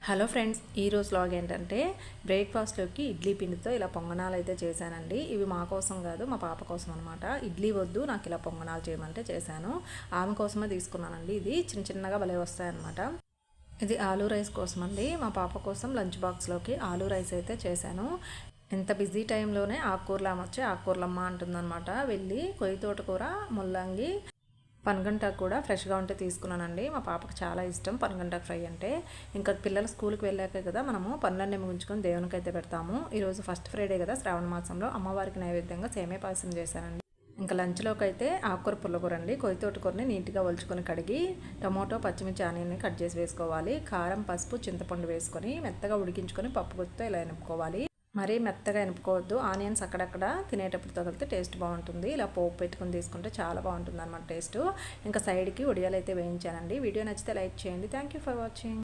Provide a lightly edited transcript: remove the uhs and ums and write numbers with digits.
Hello friends, ఈరోజు vlog ఏంటంటే బ్రేక్ఫాస్ట్లోకి ఇడ్లీ పిండితో ఇలా పొంగనాలు అయితే చేశానండి. ఇవి మా కోసం కాదు, మా పాప కోసం అనమాట. ఇడ్లీ వద్దు, నాకు ఇలా పొంగనాలు చేయమంటే చేశాను. ఆమె కోసమే తీసుకున్నానండి. ఇది చిన్న చిన్నగా భలే వస్తాయన్నమాట. ఇది ఆలూ రైస్ కోసం అండి. మా పాప కోసం లంచ్ బాక్స్లోకి ఆలూ రైస్ అయితే చేశాను. ఎంత బిజీ టైంలోనే ఆకుకూరలు వచ్చి ఆకుకూరలమ్మ అంటుందన్నమాట. వెళ్ళి కొయ్యి తోటకూర, ముల్లంగి, పనగంటాకు కూడా ఫ్రెష్గా ఉంటే తీసుకున్నానండి. మా పాపకు చాలా ఇష్టం పనగంటాకు ఫ్రై అంటే. ఇంకా పిల్లలు స్కూల్కి వెళ్ళాకే కదా మనము పనులన్నీ ముగించుకొని దేవునికి అయితే పెడతాము. ఈరోజు ఫస్ట్ ఫ్రైడే కదా, శ్రావణ మాసంలో అమ్మవారికి నైవేద్యంగా సేమియా పాయసం చేశానండి. ఇంకా లంచ్లోకి అయితే ఆకుకూర పుల్లకూర అండి. కొయ్యి తోటకూరని నీట్గా ఒలుచుకొని కడిగి టమోటో, పచ్చిమిర్చి, ఆనియన్ని కట్ చేసి వేసుకోవాలి. కారం, పసుపు, చింతపండు వేసుకొని మెత్తగా ఉడికించుకొని పప్పు గుత్తితో ఇలా ఎనుపుకోవాలి. మరీ మెత్తగా ఎనుపుకోవద్దు. ఆనియన్స్ అక్కడక్కడ తినేటప్పుడు తగిలితే టేస్ట్ బాగుంటుంది. ఇలా పోపు పెట్టుకుని తీసుకుంటే చాలా బాగుంటుంది అన్నమాట టేస్ట్. ఇంకా సైడ్కి ఉడియాలు అయితే వేయించానండి. వీడియో నచ్చితే లైక్ చేయండి. Thank you for watching.